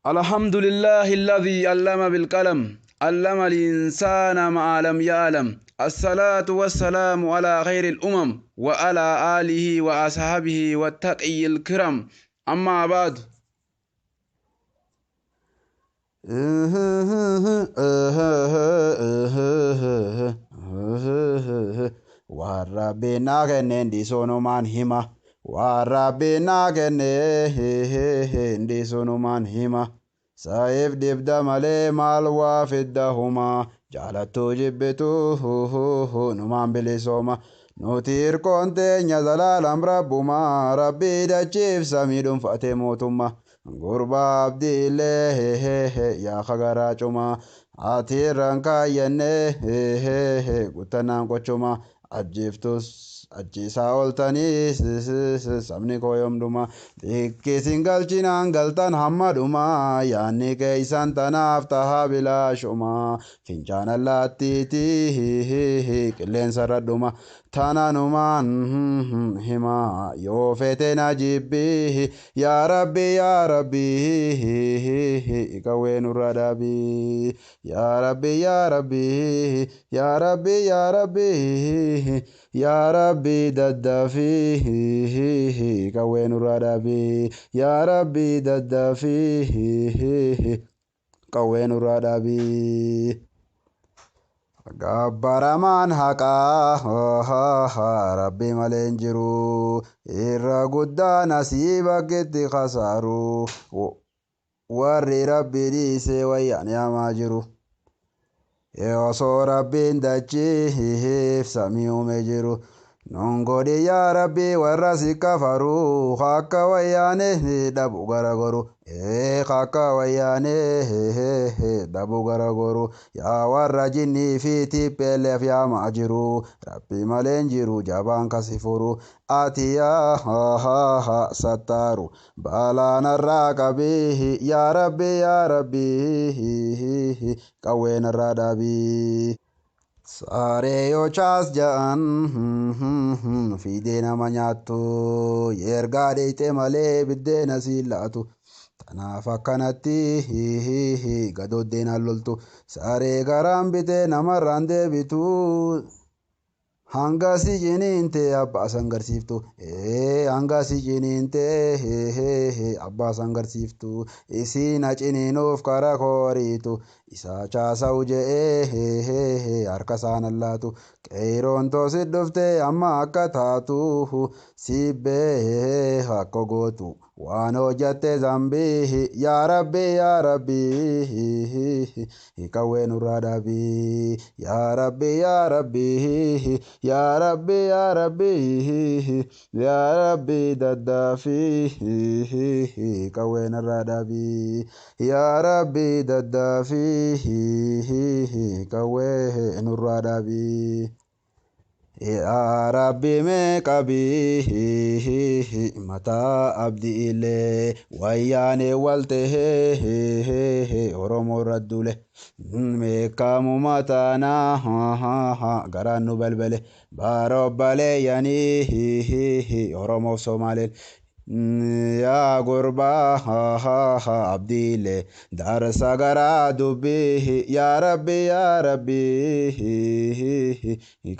الحمد لله الذي علم بالقلم علم الإنسان ما لم يعلم الصلاة والسلام على خير الأمم وعلى آله وأصحابه والتقي الكرام أما بعد warabina kenendi sonoman hima warabina kenendi sonoman hima saif dibda male malwa fiddahuma jalatu jibbitu numan bilisoma nutir konte nyazalalam rabbuma rabbi dachif samidum fate motuma gurba abdiillee yaa khagara cuma atiran kaayenne gutanaan qochuma ajjiftus ajjiisaa oltanii sabni koyomduma xiqqisiin galchinaan galtan hammaduma yaanni keeysan tanaaf tahaa bilaashuma fincaan allaattiitii qilleensa irradhuma tananumaan hima yoo feeteen ajibbii yaa rabbi qawwee nurra dhaabii yaa rabbi yaa rabbi daddafii qawwee nurra dhaabii yaa rabbi daddafii qawwee nurra dhaabii gabbaramaan haqaa rabbi malee hin jiru irra guddaa nasiiba gitti khasaaru warri rabbi dhiisee wayyaan yaamaa jiru osoo rabbiin dachiif samii uume jiru nongodi yaa rabbi warra si kafaru akka wayyaane dhabu garagoru akka wayyaane dhabu garagoru yaa warra jinnii fi tippeleef yaamaa jiru rabbi malee hin jiru jabaan kasi furu ati yaa sattaaru baalaanarraa qabii yaa rabbi qawweenarraa dhaabii saaree yoo chaas ja'an fiidee nama nyaattu yergaa dheeyxee malee biddeena siin laatu tanaaf akkanatti gadooddeen halloltu saaree garaan bitee namarraan deebitu hanga si ciniinte abbaa sangarsiiftu hanga si ciniinte abbaa sangarsiiftu isiina ciniinuuf kara kooriitu isaa chaasa'u je'ee harka isaan allaatu qeeroon toosi dhufte amma akka taatu sibbee akka gootu waan hojjatte zambii yaa rabbi qawwee nurraa dhaabii yaa rabbi daddafii qawwee nurraa dhaabii yaa rabbi daddafii qawwee nurraa dhaabii yaa rabbi meeqabii mataa abdiilee wayyaanee waltehee oromoo raddule meeqamu mataanaa garaan nu balbale barobbaleeyyanii oromoof somaaleen yaa gurbaa abdiilee darsa garaa dubbii yaa rabbi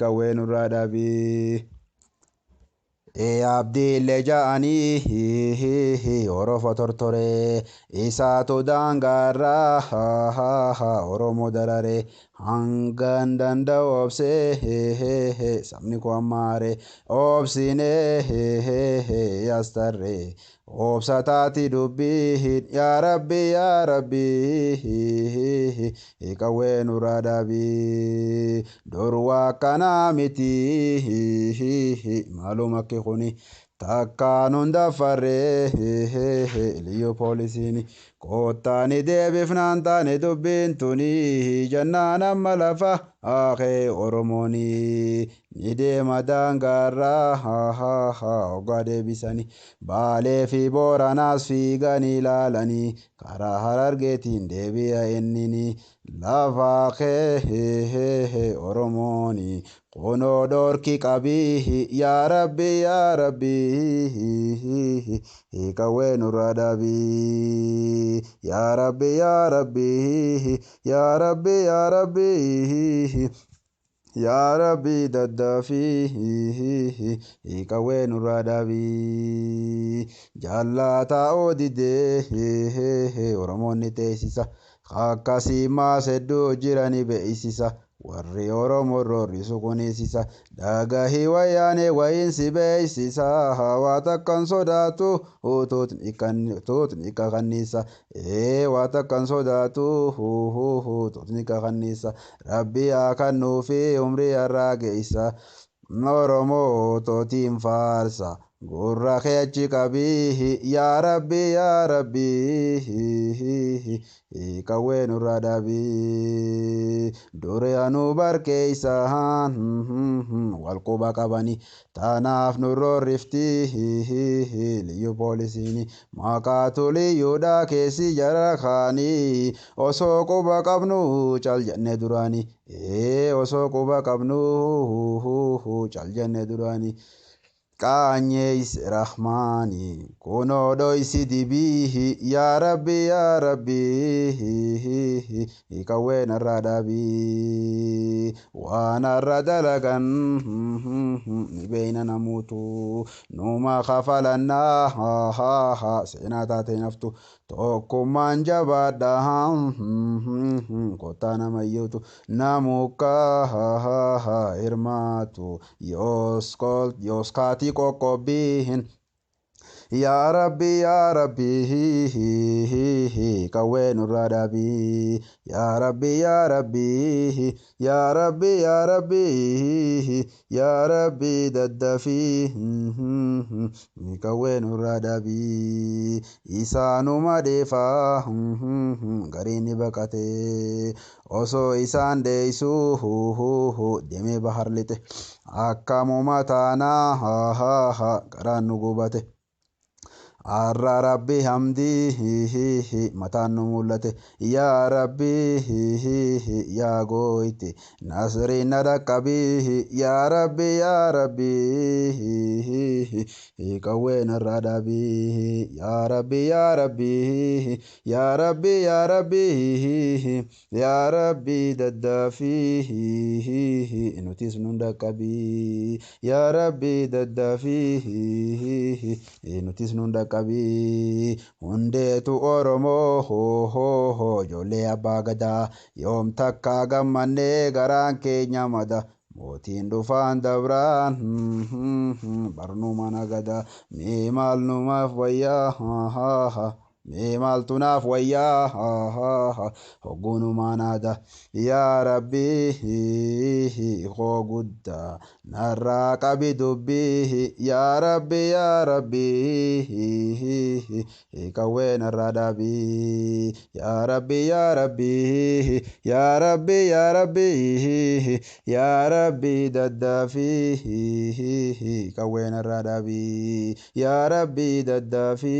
qawwee nurraa dhaabii abdiilee ja'anii orofa tortore isaatu daangaarraa oromoo darare hangan danda'u obsee sabni koo ammaare obsinee astarre obsataati dubbii yaa rabbi qawwee nurraa dhaabii dorwaa akkanaa miti maalum akki kuni takkaan hunda farree liyyuu poolisiini koottaani deebifnaan taane dubbiin tuni jannaan amma lafa akhe oromoni nide madangara ogade bisani bale fi boranas fi gani lalani kara harargetin debiya ennini lava khe oromoni kono dorki qabi ya rabbi kawenu radabi ya rabbi ya rabbi ya rabbi ya rabbi ya rabbi daddafi kawenu radabi jallata odide oromonni teessisa akkasima seddu jirani beeysisa warri oromo rorri sukunisisa dagahi wayane wayinsi beeysisa waa takkan sodaatu tuutni kakannisa waa takkan sodaatu tuutni kakannisa rabbi akannuufi umri arraa geeysa oromo tootiin faarsa gurra keechi qabii ya rabbi kawenu radabi dure anu barkeeysa walquba qabani tanaaf nurro rifti liyu poolisini maqaatu liyuudha keessi jara kaanii osoo quba qabnu cal jenne durani osoo quba qabnu cal jenne durani Kanyeis Rahmani Kuno doisi dibihi Ya Rabbi Ikawena radabi Wana radalagan Nibeina namutu Numa khafalana Senata tenaftu Tokkummaan jabaadhaan kotana mayyutu namuka hirmaatu yoos kaati qoqqobbihin ya rabbi kawenu radabi ya rabbi daddafi kawenu radabi isaanuma deefa garini baqate oso isaan deeysu deme baharlite akkamuma taana garaan nu gubate arra rabbi hamdi mataan nu mul'ate ya rabbi ya gooyti nasriin na dhaqqabi ya rabbi qawween irraa dhaabi ya rabbi daddaafi nutis nun dhaqqabi ya rabbi daddaafi nutis nun dhaqqabi hundeetu oromoo ijoollee abbaa gadaa yoom takka gammannee garaan keenya mada mootiin dhufaan dabraan barnuma nagada mee maal numaaf wayyaa mee maaltu naaf wayyaa hoggunumaa naada yaa rabbi koo guddaa narraa qabi dubbii yaa rabbi qawween irraa dhaabi yaa rabbi daddaafi qawween irraa dhaabi yaa rabbi daddaafi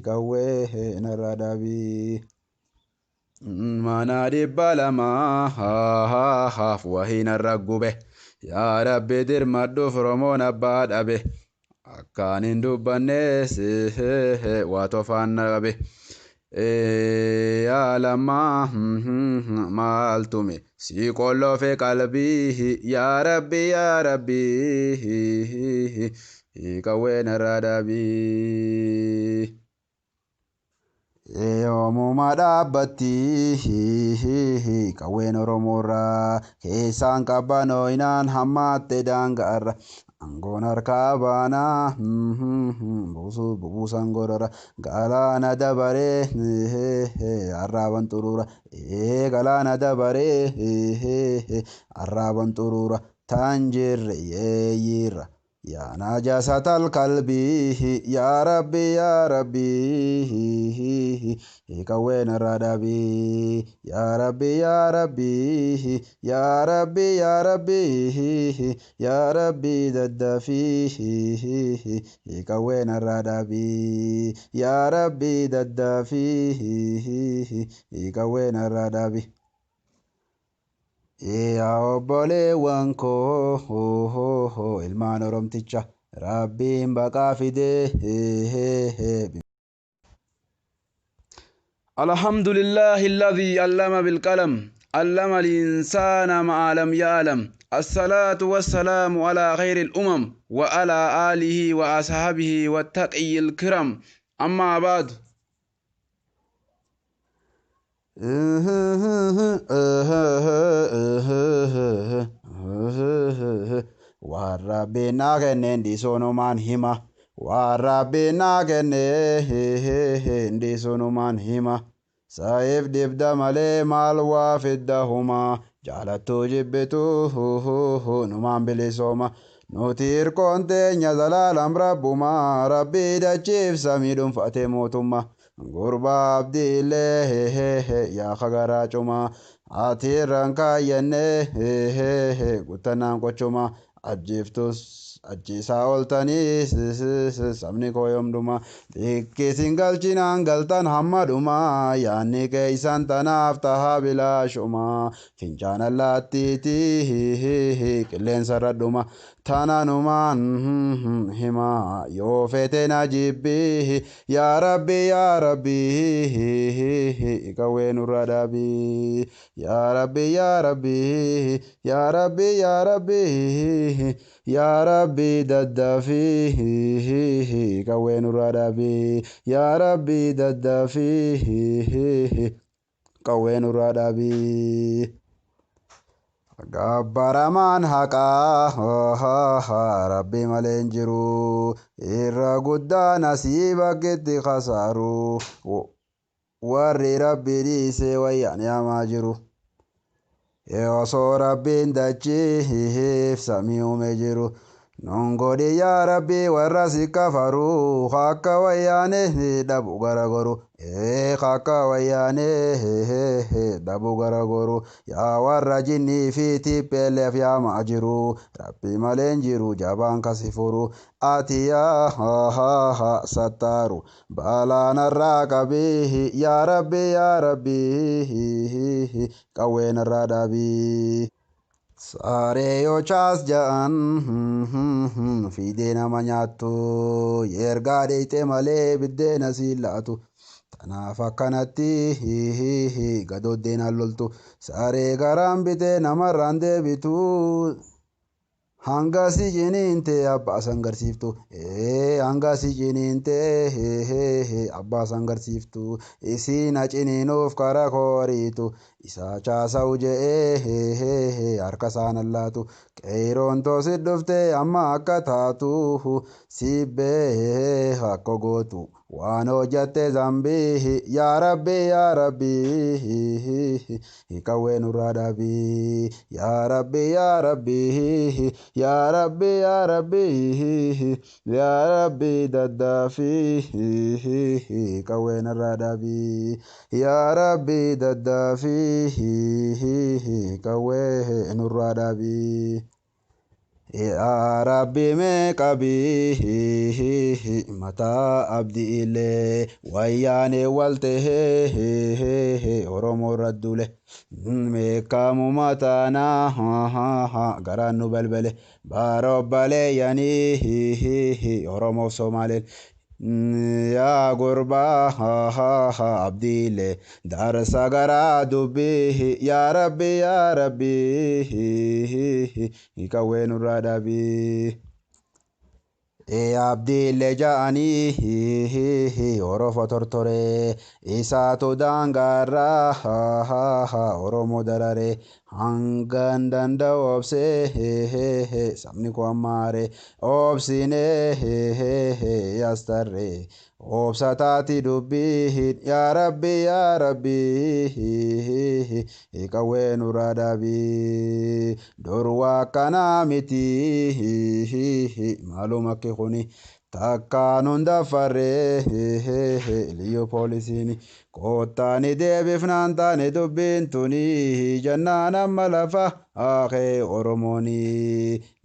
kawween irraa dhaabi mana dhibba lama haaf wahiin irra gube yaa rabbi dirmadhuuf oromoon abbaa dhabe akkaan hin dubbannees waa tofaan dhabe yaa lammaa maaltume si qolloofe qalbii yaa rabbi qawween irraa dhaabi yoomuma dhaabbatti qawween oromoorraa keessaan qabbanooyinaan hammaatte daangaarra angoon harkaa baanaa bubuusan gorora galaana dabaree arraaban xurura galaana dabaree arraaban xurura taan jirre yeeyyirra يا نجاسة القلب يا ربي يا ربي كون الردبي يا ربي يا ربي يا ربي يا ربي يا ربي ددفي كون الردبي يا ربي ددفي كون الردبي يا obboleewwan koo ilmaan oromticha rabbiin baqaa fidee الحمد لله الذي علم بالقلم علم الإنسان ما لم يعلم الصلاة والسلام على خير الأمم وعلى آله وأصحابه والتقي الكرام أما بعد warrabbina kennendi sonumaan hima warrabbina kennendi sonumaan hima saif dibda malee maal waa fiddahuma jaalattuu jibbitu numaan bilisooma nuti hirkoon teenya zalaalam rabbuma rabbii dachiif samii dhuunfate mootumma gurbaa abdiillee yaa kagaraa cuma ati rankaayyenne guttannaan qochuma ajjiiftus ajjiisaa oltanii sabni koo yoomduma xiqqisiin galchinaan galtan hammadhuma yaanni keeysan tanaaf tahaa bilaashuma fincaan allaattiitii qilleensa irradhuma tananumaan hima yoo fete na jibbii yaa rabbi yaa rabbi qawwee nurra dhaabii yaa rabbi yaa rabbi yaa rabbi yaa rabbi yaa rabbi daddafii qawwee nurra dhaabii yaa rabbi daddafii qawwee nurra dhaabii gabbaramaan haqaa rabbi malee hin jiru irra guddaa nasiiba keetti khasaaru warri rabbi dhiisee wayyaan yaamaa jiru osoo rabbiin dachiif samii uume jiru nongodi yaa rabbi warra si kafaru akka wayyaane dhabu garagoru akka wayyaane dhabu garagoru yaa warra jinnii fi tiipheeleef yaamaa jiru rabbi malee hin jiru jabaan kasi furu ati yaa sattaaru balaanarraa qabii yaa rabbi qawweenarraa dhaabii saaree yoo chaas ja'an fiidee nama nyaattu yergaa dheeyxee malee biddeena siin laatu tanaaf akkanatti gadooddeen loltu saaree garaan bitee namarraan deebitu hanga si ciniinte abbaa sangarsiiftu hanga si ciniinte abbaa sangarsiiftu isiin ciniinuuf kara kooriitu isaa chaasa'u je'ee harka isaan allaatu qeeroon toosi dhufte amma akka taatu sibbee akka gootu waan hojjatte zambii yaa rabbi qawwee nurraa dhaabii yaa rabbi yaa rabbi daddaafii qawwee nurraa dhaabii yaa rabbi daddaafii qawwee nurraa dhaabii يا ربي مقبي متى أبدي إليه وياني والته ورمو ردوله مكامو متانا غرانو بلبله باروبالي يعني ورمو صومالي يا غربا عبدي إليه دارسا غرا دبي يا ربي كوين الردبي عبدي إليه جاني ورفا ترتوري إساتو دانغارا ورمو دراري hangan danda'u obsee sabni koo ammaare obsine astarre obsataati dubbii yaa rabbi qawwee nurraa dhaabii dorwaa akkanaa miti maalum akki kuni takkaan hunda farree liyyuu poolisiini koottaani deebifnaan taane dubbiin tuni jannaan amma lafa akee oromooni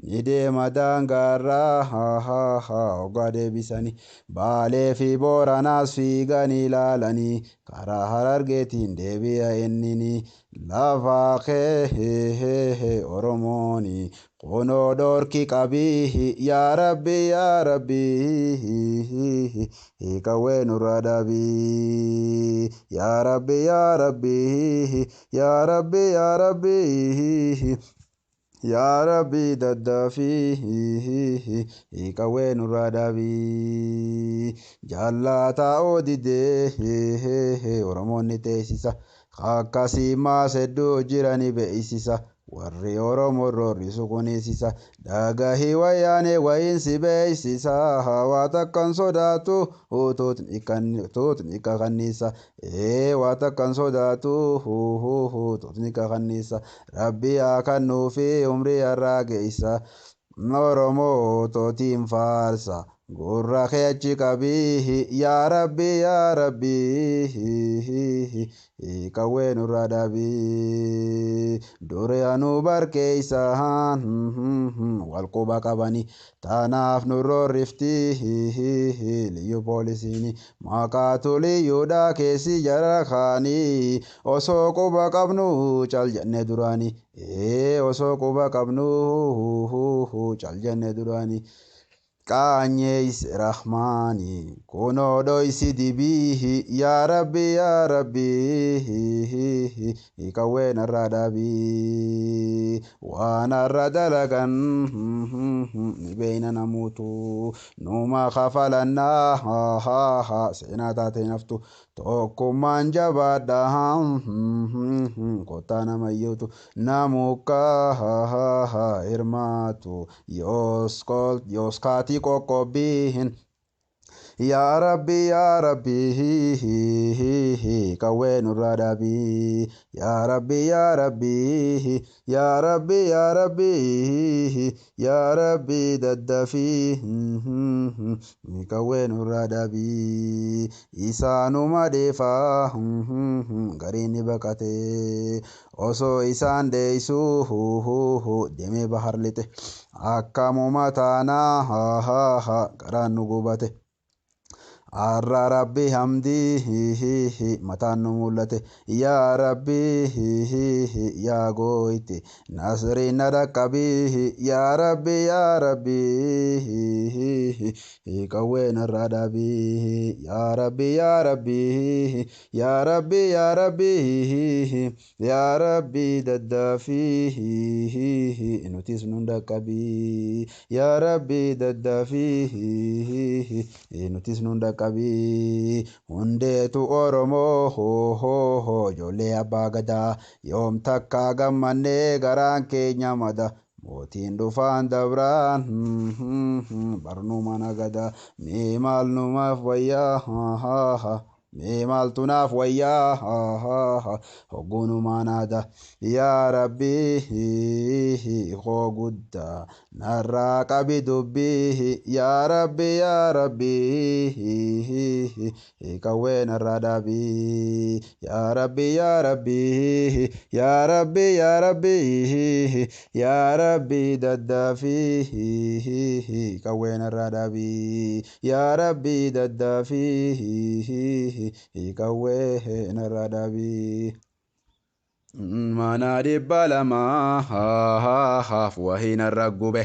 ni deema daangaarraa hoggaa deebisanii baalee fi booranaas fiiganii ilaalanii karaa harargeetiin deebi'a innini lafa akee oromooni kunoo dhorki qabii yaa rabbi qawwee nurraa dhaabii yaa rabbi daddaafii qawwee nurraa dhaabii jaallataa oodidee oromoonni teessisa akkasii maas hedduu jirani beeksisa warri oromoo roorrisu kunisisa dhagahii wayyaane wayinsi beeksisa waa takkan sodaatu tuutni kakannisa waa takkan sodaatu tuutni kakannisa rabbi haa kannuufi umrii harraa geessa oromoo tootiin faarsa gurra keechi qabii yaa rabbi qawwee nurraa dhaabii dure anuu barkeeysan wal quba qabanii tanaaf nurroorriftii liyyuu poolisiini maqaatu liyyuudha keessi jara kaanii osoo quba qabnu cal jenne duraanii osoo quba qabnu cal jenne duraanii qaanyees rahmaani kunoo dhoysi dibii yaa rabbi qawwee narraa dhaabii waan har'a dalagan ni beeyna namuutu numa kafalannaa seenaa taate naftu tokkummaan jabaadha kottaa namayyootu namuukaa hirmaatu yoos kaatii qoqqobbiin yaa rabbi qawwee nurraa dhaabii yaa rabbi daddafii qawwee nurraa dhaabii isaanuma dheefaa gariin ni baqatee osoo isaan deeysuu deemee bahar lixe akkamuma taanaa garaan nu gubate arra rabbi hamdii mataan nu mul'ate yaa rabbi yaa gooyte nasriin na dhaqqabii yaa rabbi qawwee narraa dhaabii yaa rabbi daddaafii nutis nun dhaqqabii yaa rabbi daddaafii nutis nun dhaqqabii hundeetu oromoo ijoollee abbaa gadaa yoom takkaa gammannee garaan keenya mada mootiin dhufaan dabraan barnuma nagadaa mee maal numaaf wayyaa mee maaltu naaf wayyaa hoggunumaa naada yaa rabbi koo guddaa narraa qabi dubbii yaa rabbi qawwee narraa dhaabii yaa rabbi daddaafii qawwee narraa dhaabii yaa rabbi daddaafii qawwee narraa dhaabii mana dhibba lamaa haaf wahiin irra gube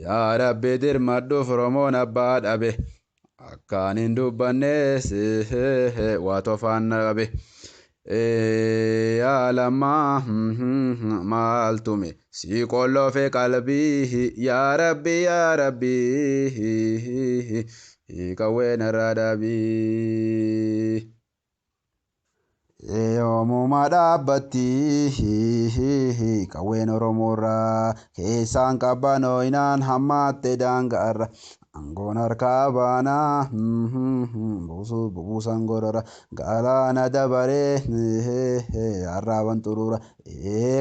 yaa rabbi dirmadhuuf oromoon abbaa dhabe akkaan hin dubbannees waa tofaan dhabe yaa lammaa maaltume si qolloofe qalbii yaa rabbi qawwee narraa dhaabii Yoomuma dhaabbatti qawween Oromoorraa keessaan qabbanooyinaan hammaatte daangaarra angoon harkaa baanaa buusan gorora galaana dabaree arraaban xuruura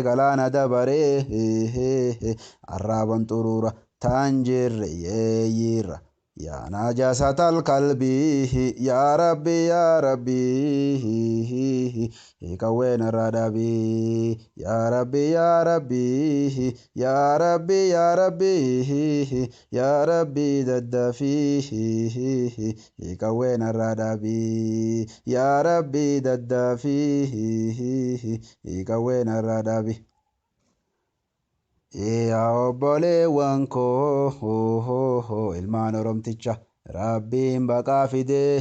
galaana dabaree arraaban xuruura taan jirre yeeyyiirra yaa najaasatal qalbii yaa rabbi qawween irraa dhaabii yaa rabbi daddafii qawween irraa dhaabii yaa rabbi daddafii qawween irraa dhaabii. Yaa obboleewwan koo ilmaan Oromticha rabbiin baqaa fidee